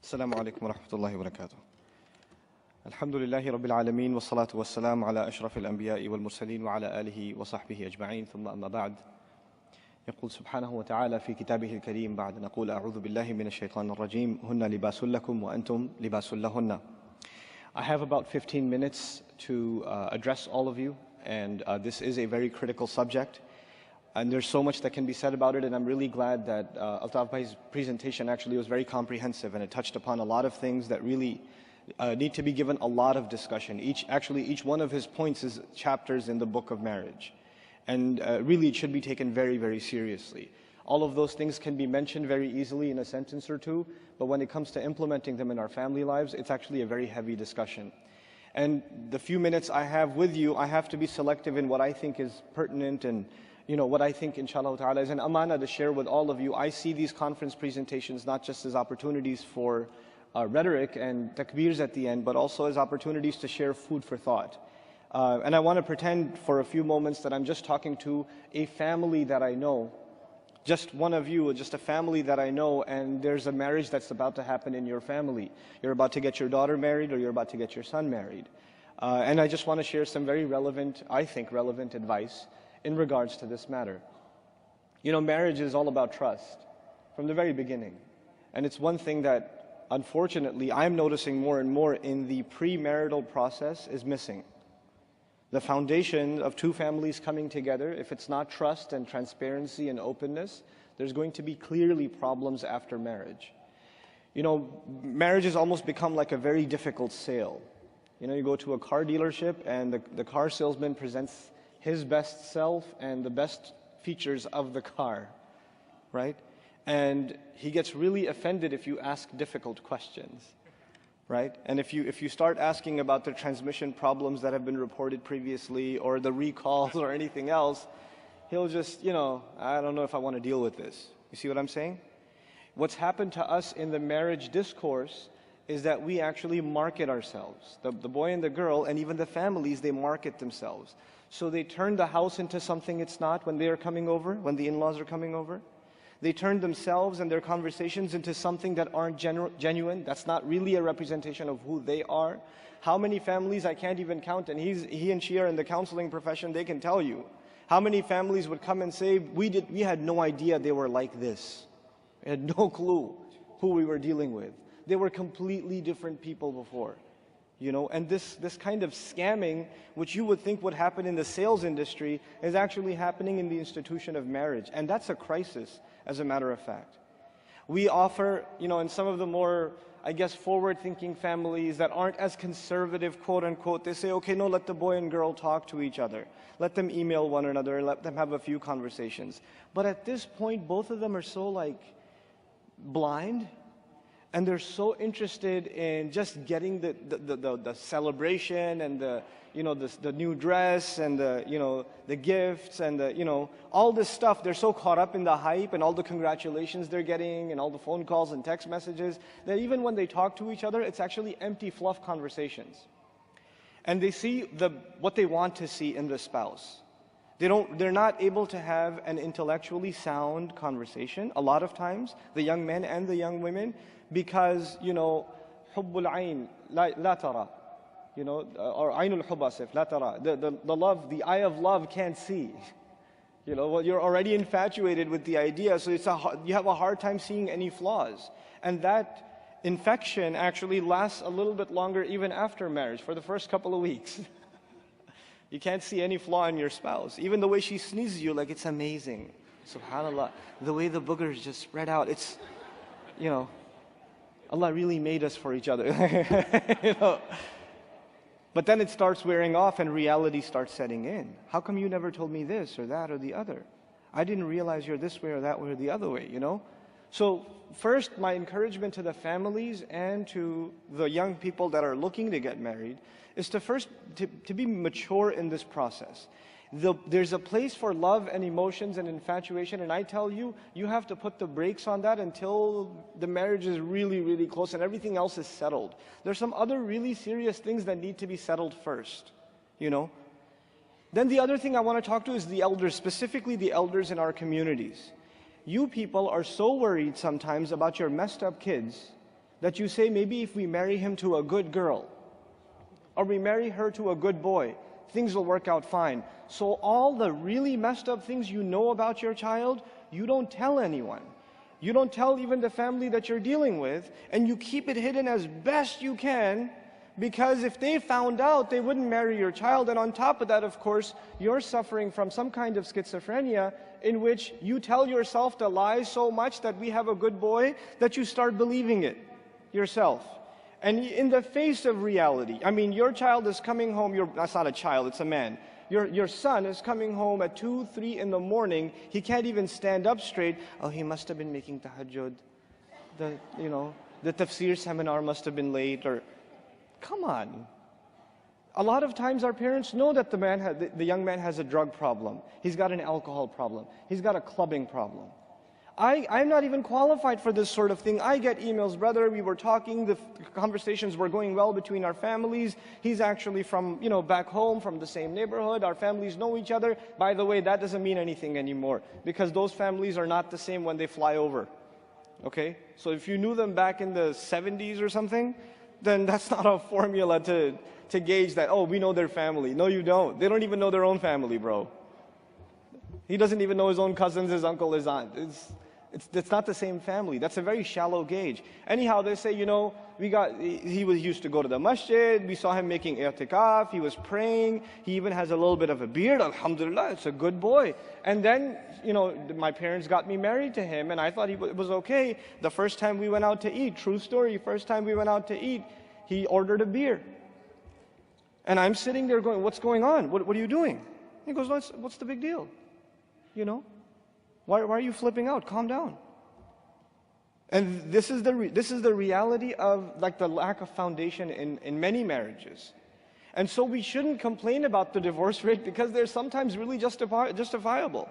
السلام عليكم ورحمة الله وبركاته. الحمد لله رب العالمين والصلاة والسلام على أشرف الأنبياء والمرسلين وعلى آله وصحبه أجمعين ثم أما بعد. يقول سبحانه وتعالى في كتابه الكريم بعد نقول أعوذ بالله من الشيطان الرجيم هن لباس لكم وأنتم لباس لهن. I have about 15 minutes to address all of you, and this is a very critical subject. And there's so much that can be said about it, and I'm really glad that Altaf Bhai's presentation actually was very comprehensive, and it touched upon a lot of things that really need to be given a lot of discussion. Each one of his points is chapters in the book of marriage. And really it should be taken very, very seriously. All of those things can be mentioned very easily in a sentence or two, but when it comes to implementing them in our family lives, it's actually a very heavy discussion. And the few minutes I have with you, I have to be selective in what I think is pertinent and what I think, inshallah ta'ala, is an amana to share with all of you. I see these conference presentations not just as opportunities for rhetoric and takbirs at the end, but also as opportunities to share food for thought. And I want to pretend for a few moments that I'm just talking to a family that I know, just one of you, just a family that I know, and there's a marriage that's about to happen in your family. You're about to get your daughter married, or you're about to get your son married. And I just want to share some very relevant, I think relevant advice in regards to this matter. Marriage is all about trust from the very beginning. And it's one thing that, unfortunately, I'm noticing more and more in the premarital process is missing. The foundation of two families coming together, if it's not trust and transparency and openness, there's going to be clearly problems after marriage. Marriage has almost become like a very difficult sale. You go to a car dealership and the car salesman presents his best self and the best features of the car, right? And he gets really offended if you ask difficult questions, right? And if you start asking about the transmission problems that have been reported previously or the recalls or anything else, he'll just, I don't know if I want to deal with this. You see what I'm saying? What's happened to us in the marriage discourse is that we actually market ourselves. The boy and the girl, and even the families, they market themselves. So they turn the house into something it's not when they are coming over, when the in-laws are coming over. They turn themselves and their conversations into something that aren't genuine. That's not really a representation of who they are. How many families, I can't even count, and he and she are in the counseling profession, they can tell you. How many families would come and say, we had no idea they were like this. We had no clue who we were dealing with. They were completely different people before. And this kind of scamming, which you would think would happen in the sales industry, is actually happening in the institution of marriage. And that's a crisis, as a matter of fact. We offer, in some of the more, forward-thinking families that aren't as conservative, quote-unquote, they say, okay, no, let the boy and girl talk to each other. Let them email one another, let them have a few conversations. But at this point, both of them are so, blind. And they're so interested in just getting the celebration and the new dress and the gifts and all this stuff. They're so caught up in the hype and all the congratulations they're getting and all the phone calls and text messages that even when they talk to each other, it's actually empty fluff conversations. And they see what they want to see in the spouse. They're not able to have an intellectually sound conversation a lot of times, the young men and the young women, because, hubbul ayn la tara, or aynul hubb asif la tara. The love, the eye of love can't see. You're already infatuated with the idea, so you have a hard time seeing any flaws. And that infection actually lasts a little bit longer even after marriage, for the first couple of weeks. You can't see any flaw in your spouse. Even the way she sneezes, you're like, it's amazing. SubhanAllah. The way the boogers just spread out, it's, Allah really made us for each other. But then it starts wearing off and reality starts setting in. How come you never told me this or that or the other? I didn't realize you're this way or that way or the other way, So first, my encouragement to the families and to the young people that are looking to get married is to be mature in this process. There's a place for love and emotions and infatuation, and I tell you, you have to put the brakes on that until the marriage is really, really close and everything else is settled. There's some other really serious things that need to be settled first, Then the other thing I want to talk to is the elders, specifically the elders in our communities. You people are so worried sometimes about your messed up kids that you say, maybe if we marry him to a good girl, or we marry her to a good boy, things will work out fine. So all the really messed up things you know about your child, you don't tell anyone. You don't tell even the family that you're dealing with, and you keep it hidden as best you can, because if they found out, they wouldn't marry your child. And on top of that, of course, you're suffering from some kind of schizophrenia in which you tell yourself the lie so much that we have a good boy that you start believing it yourself. And in the face of reality, I mean, your child is coming home, that's not a child, it's a man. Your son is coming home at 2, 3 in the morning. He can't even stand up straight. Oh, he must have been making tahajjud. The tafsir seminar must have been late, or come on. A lot of times our parents know that the young man has a drug problem. He's got an alcohol problem. He's got a clubbing problem. I'm not even qualified for this sort of thing. I get emails, brother, we were talking, the conversations were going well between our families. He's actually from, back home, from the same neighborhood. Our families know each other. By the way, that doesn't mean anything anymore, because those families are not the same when they fly over. Okay? So if you knew them back in the 70s or something, then that's not a formula to gauge that, oh, we know their family. No, you don't. They don't even know their own family, bro. He doesn't even know his own cousins, his uncle, his aunt. It's not the same family. That's a very shallow gauge. Anyhow, they say, he used to go to the masjid. We saw him making i'tikaf. He was praying. He even has a little bit of a beard. Alhamdulillah, it's a good boy. And then, my parents got me married to him, and I thought it was okay. The first time we went out to eat, true story, first time we went out to eat, he ordered a beer. And I'm sitting there going, what's going on? What are you doing? He goes, what's the big deal? Why are you flipping out? Calm down. And this is the reality of the lack of foundation in many marriages. And so we shouldn't complain about the divorce rate, because they're sometimes really justifiable.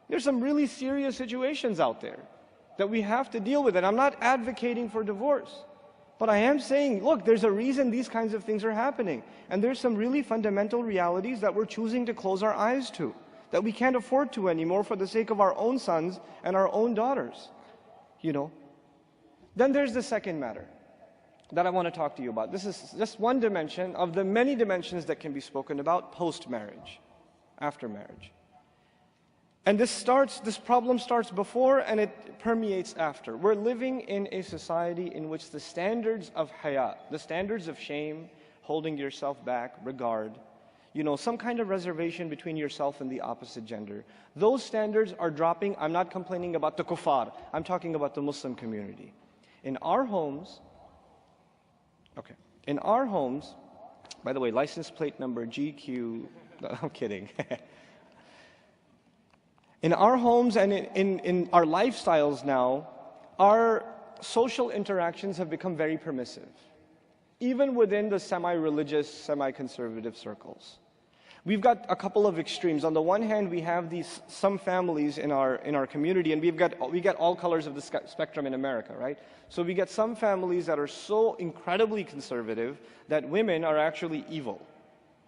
There's some really serious situations out there that we have to deal with. And I'm not advocating for divorce, but I am saying, look, there's a reason these kinds of things are happening. And there's some really fundamental realities that we're choosing to close our eyes to, that we can't afford to anymore for the sake of our own sons and our own daughters. Then there's the second matter that I want to talk to you about. This is just one dimension of the many dimensions that can be spoken about post-marriage, after marriage. And this problem starts before and it permeates after. We're living in a society in which the standards of haya, the standards of shame, holding yourself back, regard, some kind of reservation between yourself and the opposite gender. Those standards are dropping. I'm not complaining about the kuffar. I'm talking about the Muslim community. In our homes, by the way, license plate number GQ, no, I'm kidding. In our homes and in our lifestyles now, our social interactions have become very permissive, even within the semi-religious, semi-conservative circles. We've got a couple of extremes. On the one hand, we have some families in our community, and we get all colors of the spectrum in America, right? So we get some families that are so incredibly conservative that women are actually evil.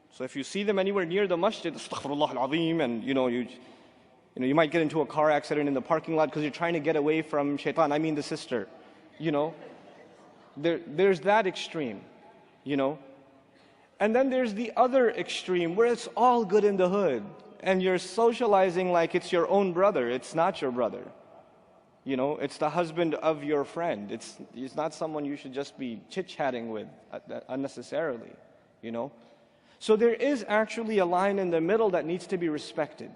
So if you see them anywhere near the masjid, astaghfirullah al-azim, and you might get into a car accident in the parking lot because you're trying to get away from shaitan. I mean the sister. There's that extreme, And then there's the other extreme where it's all good in the hood and you're socializing like it's your own brother. It's not your brother. It's the husband of your friend. It's not someone you should just be chit-chatting with unnecessarily, So there is actually a line in the middle that needs to be respected.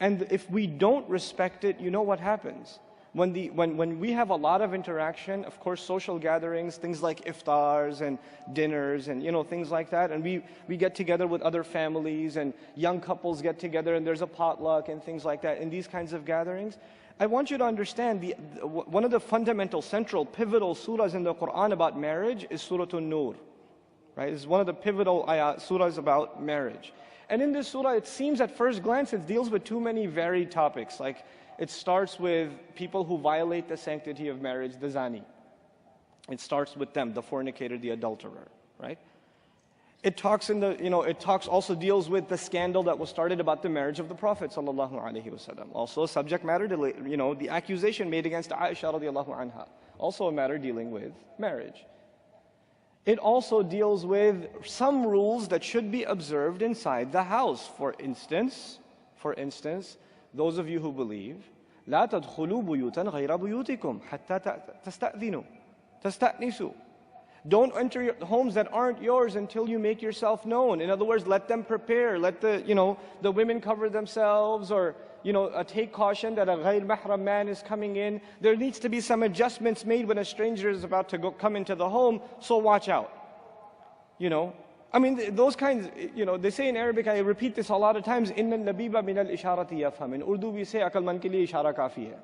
And if we don't respect it, you know what happens? When we have a lot of interaction, of course, social gatherings, things like iftars and dinners and things like that, and we get together with other families and young couples get together and there's a potluck and things like that. In these kinds of gatherings, I want you to understand one of the fundamental, central, pivotal surahs in the Quran about marriage is Surah An-Nur, right? It's one of the pivotal surahs about marriage. And in this surah, it seems at first glance it deals with too many varied topics. Like it starts with people who violate the sanctity of marriage, the zani. It starts with them, the fornicator, the adulterer, right? It talks also deals with the scandal that was started about the marriage of the Prophet sallallahu alaihi wasallam. Also subject matter to, the accusation made against Aisha radiallahu anha. also a matter dealing with marriage. It also deals with some rules that should be observed inside the house. For instance, those of you who believe, لا تدخلوا بيوتا غير بيوتكم حتى تستأذنوا تستأنسوا. Don't enter your homes that aren't yours until you make yourself known. In other words, let them prepare. Let the women cover themselves, or take caution that a ghayr mahram man is coming in. There needs to be some adjustments made when a stranger is about to come into the home, so watch out. I mean, those kinds, they say in Arabic, I repeat this a lot of times, إِنَّ النَّبِيبَ مِنَ الْإِشَارَةِ يَفْهَمْ. In Urdu we say, أَقَل man ke liye ishara kafi hai.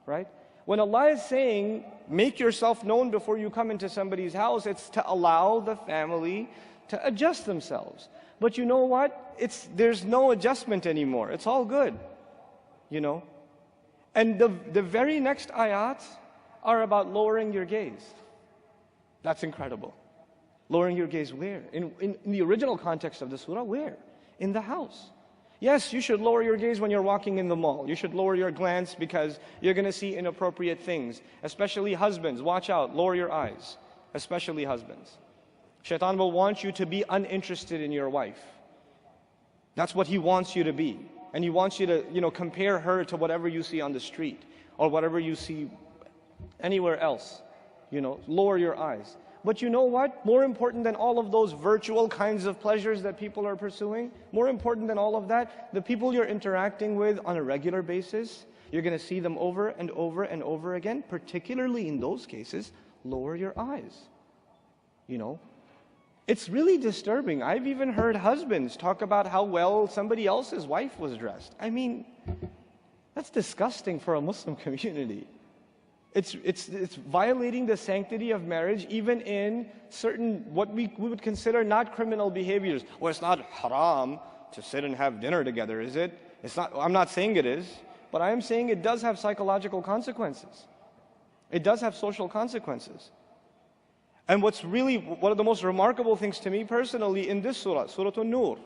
Right? When Allah is saying, make yourself known before you come into somebody's house, it's to allow the family to adjust themselves. But you know what? There's no adjustment anymore. It's all good. And the very next ayat are about lowering your gaze. That's incredible. Lowering your gaze where? In the original context of the surah, where? In the house. Yes, you should lower your gaze when you're walking in the mall. You should lower your glance because you're going to see inappropriate things. Especially husbands, watch out, lower your eyes. Especially husbands. Shaitan will want you to be uninterested in your wife. That's what he wants you to be. And he wants you to, compare her to whatever you see on the street or whatever you see anywhere else. Lower your eyes. But you know what? More important than all of those virtual kinds of pleasures that people are pursuing, more important than all of that, the people you're interacting with on a regular basis, you're going to see them over and over and over again, particularly in those cases, lower your eyes. It's really disturbing. I've even heard husbands talk about how well somebody else's wife was dressed. I mean, that's disgusting for a Muslim community. It's violating the sanctity of marriage, even in certain, what we would consider not criminal behaviors. Well, it's not haram to sit and have dinner together, is it? It's not. I'm not saying it is, but I am saying it does have psychological consequences. It does have social consequences. And what's really one of the most remarkable things to me personally in this surah, Surah An-Nur,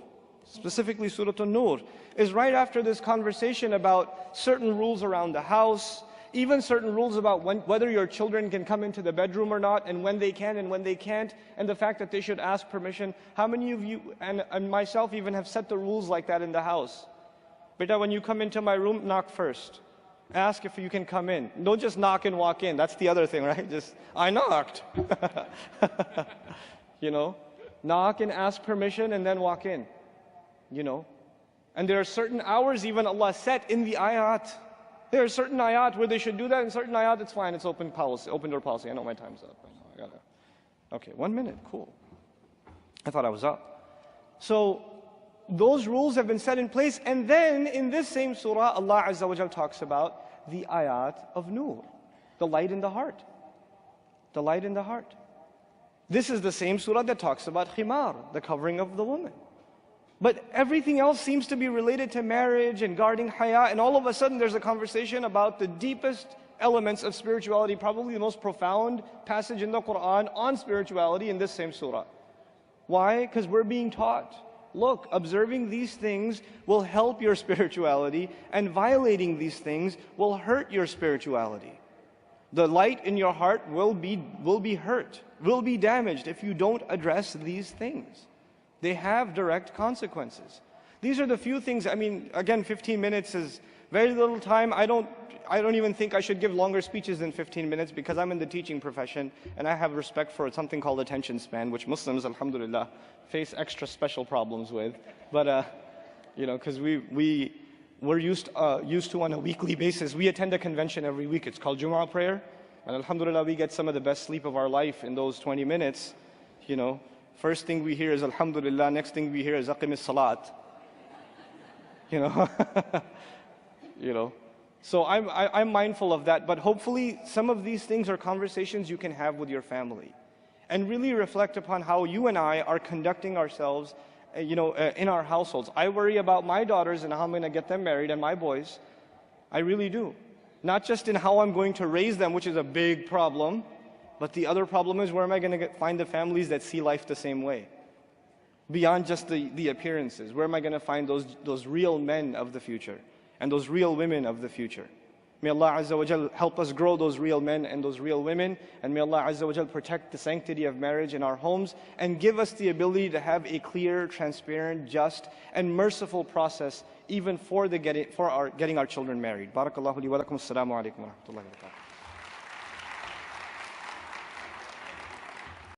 specifically Surah An-Nur, is right after this conversation about certain rules around the house, even certain rules about whether your children can come into the bedroom or not, and when they can and when they can't, and the fact that they should ask permission. How many of you, and myself even, have set the rules like that in the house? Beta, when you come into my room, knock first. Ask if you can come in. Don't just knock and walk in. That's the other thing, right? I knocked. Knock and ask permission and then walk in. And there are certain hours even Allah set in the ayat. There are certain ayat where they should do that, and certain ayat it's fine, it's open door policy. I know my time's up. Okay, 1 minute, cool. I thought I was up. So those rules have been set in place, and then in this same surah, Allah Azza wa Jal talks about the ayat of Nur, the light in the heart. The light in the heart. This is the same surah that talks about khimar, the covering of the woman. But everything else seems to be related to marriage and guarding haya, and all of a sudden there's a conversation about the deepest elements of spirituality, probably the most profound passage in the Quran on spirituality in this same surah. Why? Because we're being taught, look, observing these things will help your spirituality, and violating these things will hurt your spirituality. The light in your heart will be hurt, will be damaged if you don't address these things. They have direct consequences. These are the few things. I mean, again, 15 minutes is very little time. I don't even think I should give longer speeches than 15 minutes because I'm in the teaching profession and I have respect for something called attention span, which Muslims, alhamdulillah, face extra special problems with. But, because we're used to on a weekly basis. We attend a convention every week. It's called Jumu'ah prayer. And alhamdulillah, we get some of the best sleep of our life in those 20 minutes, First thing we hear is alhamdulillah, next thing we hear is aqim as-salat. So I'm mindful of that, but hopefully some of these things are conversations you can have with your family and really reflect upon how you and I are conducting ourselves, in our households. I worry about my daughters and how I'm going to get them married, and my boys. I really do. Not just in how I'm going to raise them, which is a big problem, but the other problem is, where am I going to find the families that see life the same way? Beyond just the appearances, where am I going to find those real men of the future and those real women of the future? May Allah Azza wa Jal help us grow those real men and those real women. And may Allah Azza wa Jal protect the sanctity of marriage in our homes and give us the ability to have a clear, transparent, just, and merciful process even for getting our children married. Barakallahu li wa lakum. Assalamu alaikum wa rahmatullahi wa barakatuh.